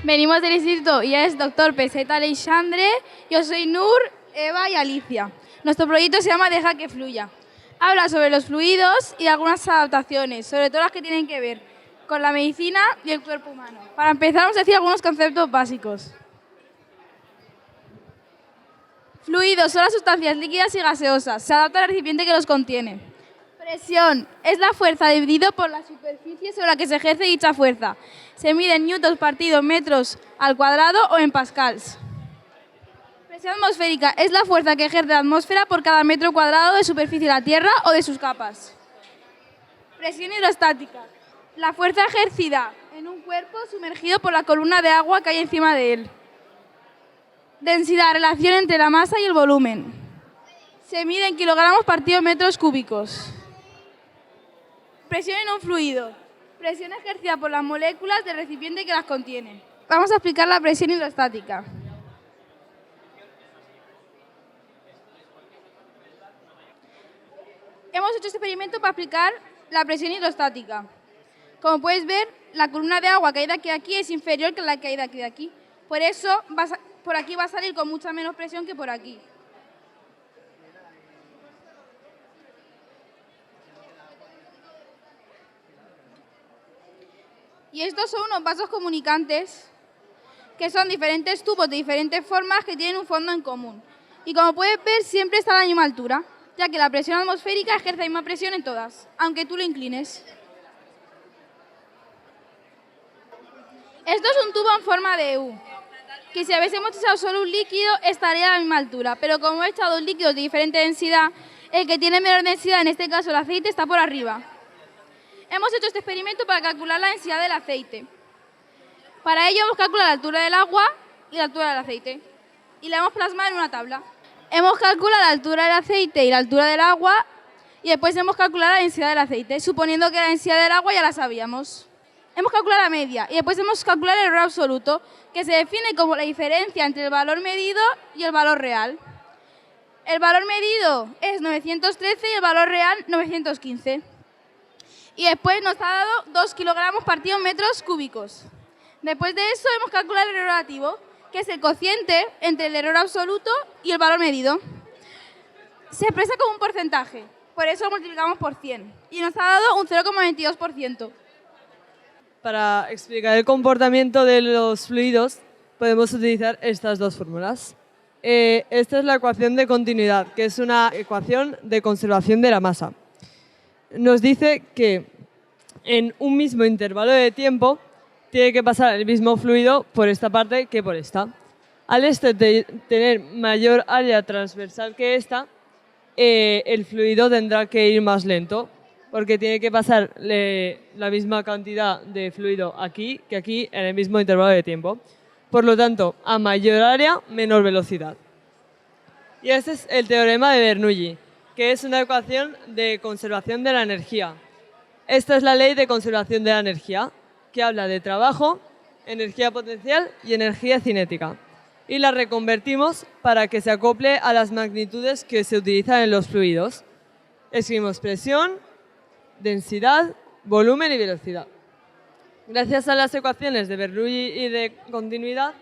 Venimos del instituto y es doctor Peseta Alexandre. Yo soy Nur, Eva y Alicia. Nuestro proyecto se llama Deja que fluya. Habla sobre los fluidos y algunas adaptaciones, sobre todo las que tienen que ver con la medicina y el cuerpo humano. Para empezar, vamos a decir algunos conceptos básicos. Fluidos son las sustancias líquidas y gaseosas. Se adapta al recipiente que los contiene. Presión es la fuerza dividida por la superficie sobre la que se ejerce dicha fuerza. Se mide en newtons partido metros al cuadrado o en pascals. Presión atmosférica es la fuerza que ejerce la atmósfera por cada metro cuadrado de superficie de la Tierra o de sus capas. Presión hidrostática. La fuerza ejercida en un cuerpo sumergido por la columna de agua que hay encima de él. Densidad, relación entre la masa y el volumen. Se mide en kilogramos partido metros cúbicos. Presión en un fluido. Presión ejercida por las moléculas del recipiente que las contiene. Vamos a explicar la presión hidrostática. Hemos hecho este experimento para explicar la presión hidrostática. Como puedes ver, la columna de agua que hay de aquí a aquí es inferior que la que hay de aquí a aquí. Por eso, por aquí va a salir con mucha menos presión que por aquí. Y estos son unos vasos comunicantes, que son diferentes tubos de diferentes formas que tienen un fondo en común. Y como puedes ver, siempre está a la misma altura, ya que la presión atmosférica ejerce la misma presión en todas, aunque tú lo inclines. Esto es un tubo en forma de U, que si hubiésemos echado solo un líquido estaría a la misma altura, pero como he echado líquidos de diferente densidad, el que tiene menor densidad, en este caso el aceite, está por arriba. Hemos hecho este experimento para calcular la densidad del aceite. Para ello hemos calculado la altura del agua y la altura del aceite, y la hemos plasmado en una tabla. Hemos calculado la altura del aceite y la altura del agua, y después hemos calculado la densidad del aceite, suponiendo que la densidad del agua ya la sabíamos. Hemos calculado la media y después hemos calculado el error absoluto, que se define como la diferencia entre el valor medido y el valor real. El valor medido es 913 y el valor real 915. Y después nos ha dado 2 kilogramos partido metros cúbicos. Después de eso hemos calculado el error relativo, que es el cociente entre el error absoluto y el valor medido. Se expresa como un porcentaje, por eso lo multiplicamos por 100. Y nos ha dado un 0,22%. Para explicar el comportamiento de los fluidos podemos utilizar estas dos fórmulas. Esta es la ecuación de continuidad, que es una ecuación de conservación de la masa. Nos dice que en un mismo intervalo de tiempo tiene que pasar el mismo fluido por esta parte que por esta. Al tener mayor área transversal que esta, el fluido tendrá que ir más lento, porque tiene que pasar la misma cantidad de fluido aquí que aquí en el mismo intervalo de tiempo. Por lo tanto, a mayor área, menor velocidad. Y este es el teorema de Bernoulli, que es una ecuación de conservación de la energía. Esta es la ley de conservación de la energía, que habla de trabajo, energía potencial y energía cinética. Y la reconvertimos para que se acople a las magnitudes que se utilizan en los fluidos. Escribimos presión, densidad, volumen y velocidad. Gracias a las ecuaciones de Bernoulli y de continuidad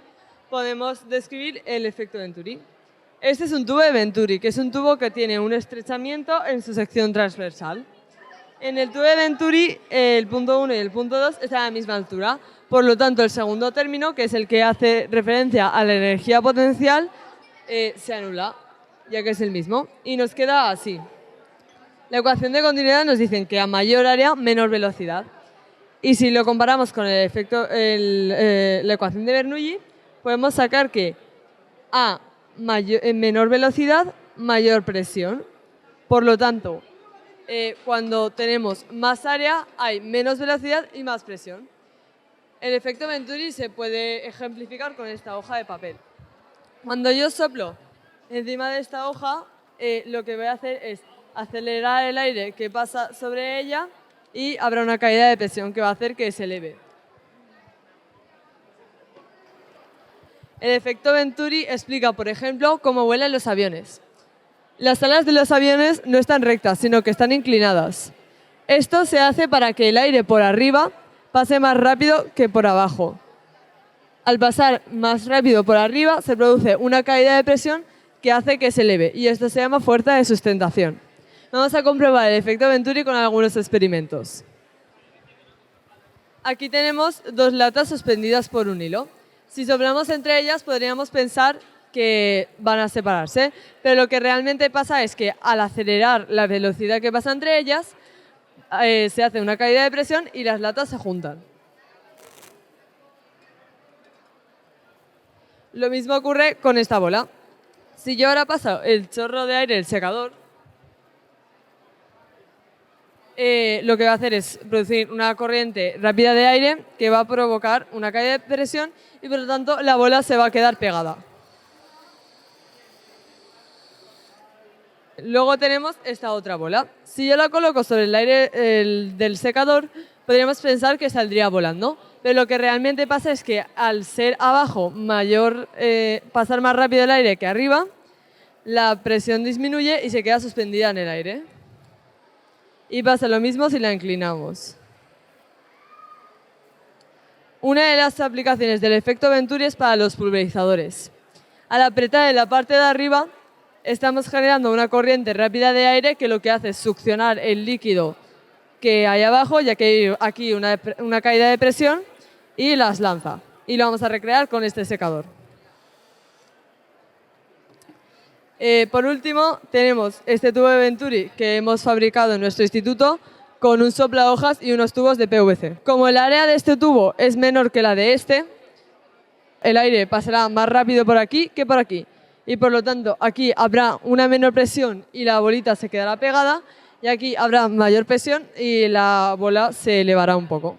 podemos describir el efecto Venturi. Este es un tubo de Venturi, que es un tubo que tiene un estrechamiento en su sección transversal. En el tubo de Venturi, el punto 1 y el punto 2 están a la misma altura. Por lo tanto, el segundo término, que es el que hace referencia a la energía potencial, se anula, ya que es el mismo. Y nos queda así. La ecuación de continuidad nos dice que a mayor área, menor velocidad. Y si lo comparamos con el efecto, la ecuación de Bernoulli, podemos sacar que a menor velocidad, mayor presión. Por lo tanto, cuando tenemos más área, hay menos velocidad y más presión. El efecto Venturi se puede ejemplificar con esta hoja de papel. Cuando yo soplo encima de esta hoja, lo que voy a hacer es acelerar el aire que pasa sobre ella y habrá una caída de presión que va a hacer que se eleve. El efecto Venturi explica, por ejemplo, cómo vuelan los aviones. Las alas de los aviones no están rectas, sino que están inclinadas. Esto se hace para que el aire por arriba pase más rápido que por abajo. Al pasar más rápido por arriba, se produce una caída de presión que hace que se eleve, y esto se llama fuerza de sustentación. Vamos a comprobar el efecto Venturi con algunos experimentos. Aquí tenemos dos latas suspendidas por un hilo. Si soplamos entre ellas, podríamos pensar que van a separarse, pero lo que realmente pasa es que al acelerar la velocidad que pasa entre ellas, se hace una caída de presión y las latas se juntan. Lo mismo ocurre con esta bola. Si yo ahora paso el chorro de aire del secador, lo que va a hacer es producir una corriente rápida de aire que va a provocar una caída de presión y por lo tanto la bola se va a quedar pegada. Luego tenemos esta otra bola. Si yo la coloco sobre el aire del secador, podríamos pensar que saldría volando, pero lo que realmente pasa es que al ser abajo pasar más rápido el aire que arriba, la presión disminuye y se queda suspendida en el aire. Y pasa lo mismo si la inclinamos. Una de las aplicaciones del efecto Venturi es para los pulverizadores. Al apretar en la parte de arriba, estamos generando una corriente rápida de aire que lo que hace es succionar el líquido que hay abajo, ya que hay aquí una caída de presión, y las lanza. Y lo vamos a recrear con este secador. Por último, tenemos este tubo de Venturi que hemos fabricado en nuestro instituto con un soplahojas y unos tubos de PVC. Como el área de este tubo es menor que la de este, el aire pasará más rápido por aquí que por aquí. Y por lo tanto, aquí habrá una menor presión y la bolita se quedará pegada, y aquí habrá mayor presión y la bola se elevará un poco.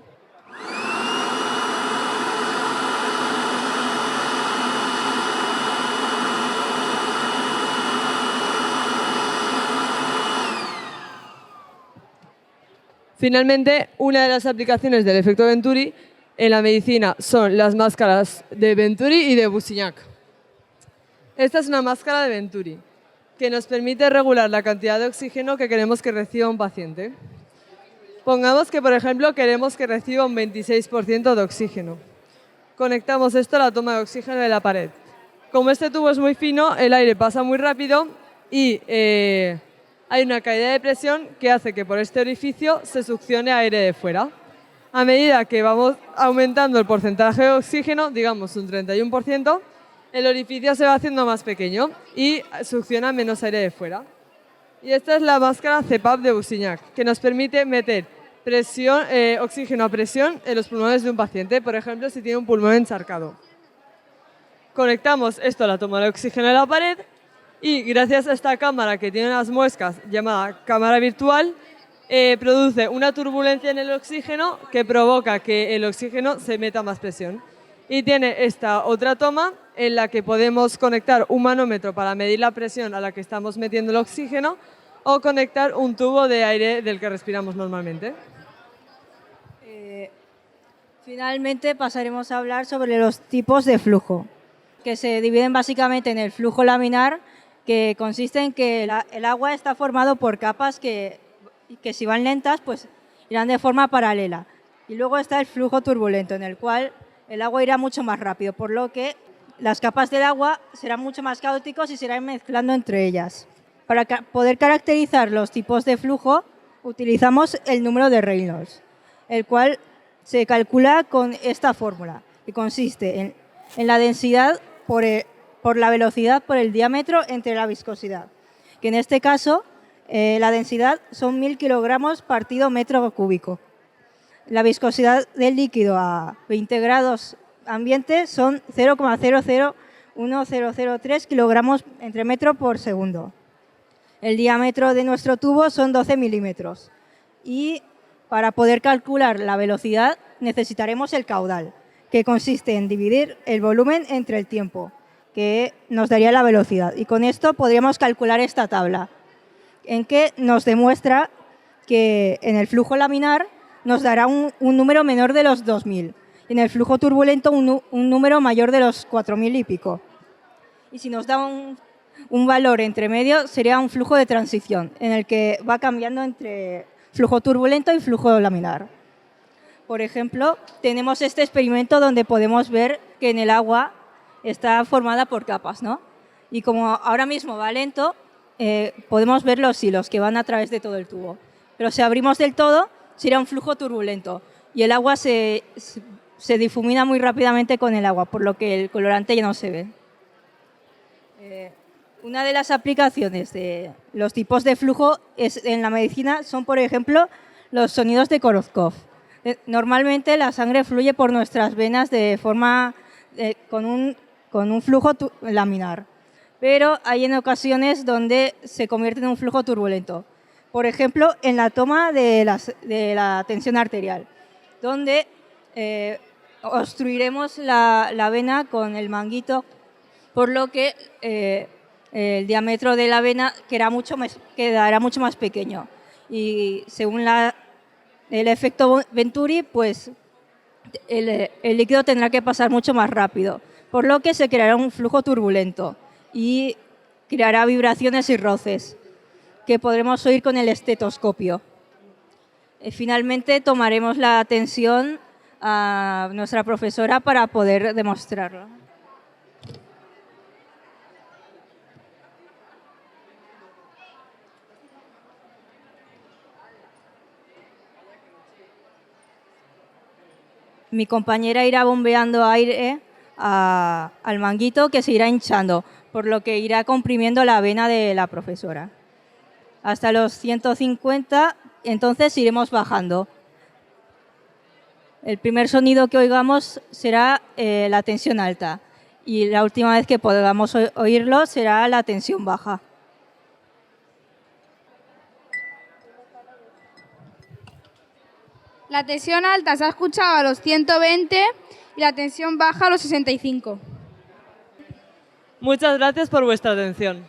Finalmente, una de las aplicaciones del efecto Venturi en la medicina son las máscaras de Venturi y de Bousignac. Esta es una máscara de Venturi que nos permite regular la cantidad de oxígeno que queremos que reciba un paciente. Pongamos que, por ejemplo, queremos que reciba un 26% de oxígeno. Conectamos esto a la toma de oxígeno de la pared. Como este tubo es muy fino, el aire pasa muy rápido y hay una caída de presión que hace que por este orificio se succione aire de fuera. A medida que vamos aumentando el porcentaje de oxígeno, digamos un 31%, el orificio se va haciendo más pequeño y succiona menos aire de fuera. Y esta es la máscara CPAP de Bousignac, que nos permite meter oxígeno a presión en los pulmones de un paciente, por ejemplo, si tiene un pulmón encharcado. Conectamos esto a la toma de oxígeno de la pared y gracias a esta cámara que tiene unas muescas llamada cámara virtual, produce una turbulencia en el oxígeno que provoca que el oxígeno se meta más presión. Y tiene esta otra toma en la que podemos conectar un manómetro para medir la presión a la que estamos metiendo el oxígeno o conectar un tubo de aire del que respiramos normalmente. Finalmente pasaremos a hablar sobre los tipos de flujo, que se dividen básicamente en el flujo laminar, que consiste en que el agua está formado por capas que si van lentas pues irán de forma paralela. Y luego está el flujo turbulento, en el cual el agua irá mucho más rápido, por lo que las capas del agua serán mucho más caóticos y se irán mezclando entre ellas. Para poder caracterizar los tipos de flujo, utilizamos el número de Reynolds, el cual se calcula con esta fórmula, que consiste en la densidad por la velocidad por el diámetro entre la viscosidad, que en este caso la densidad son 1000 kilogramos partido metro cúbico. La viscosidad del líquido a 20 grados ambiente son 0,001003 kilogramos entre metro por segundo. El diámetro de nuestro tubo son 12 milímetros. Y para poder calcular la velocidad necesitaremos el caudal, que consiste en dividir el volumen entre el tiempo, que nos daría la velocidad. Y con esto podríamos calcular esta tabla, en que nos demuestra que en el flujo laminar nos dará un número menor de los 2000, y en el flujo turbulento un número mayor de los 4000 y pico. Y si nos da un valor entre medio, sería un flujo de transición, en el que va cambiando entre flujo turbulento y flujo laminar. Por ejemplo, tenemos este experimento donde podemos ver que en el agua está formada por capas, ¿no? Y como ahora mismo va lento, podemos ver los hilos que van a través de todo el tubo. Pero si abrimos del todo, sería un flujo turbulento y el agua se difumina muy rápidamente con el agua, por lo que el colorante ya no se ve. Una de las aplicaciones de los tipos de flujo en la medicina son, por ejemplo, los sonidos de Korotkov. Normalmente la sangre fluye por nuestras venas de forma con un flujo laminar, pero hay en ocasiones donde se convierte en un flujo turbulento. Por ejemplo, en la toma de la tensión arterial, donde obstruiremos la vena con el manguito, por lo que el diámetro de la vena quedará mucho más pequeño. Y según el efecto Venturi, pues el líquido tendrá que pasar mucho más rápido, por lo que se creará un flujo turbulento y creará vibraciones y roces que podremos oír con el estetoscopio. Finalmente tomaremos la tensión a nuestra profesora para poder demostrarlo. Mi compañera irá bombeando aire al manguito que se irá hinchando, por lo que irá comprimiendo la vena de la profesora. Hasta los 150, entonces iremos bajando. El primer sonido que oigamos será la tensión alta y la última vez que podamos oírlo será la tensión baja. La tensión alta se ha escuchado a los 120 y la tensión baja a los 65. Muchas gracias por vuestra atención.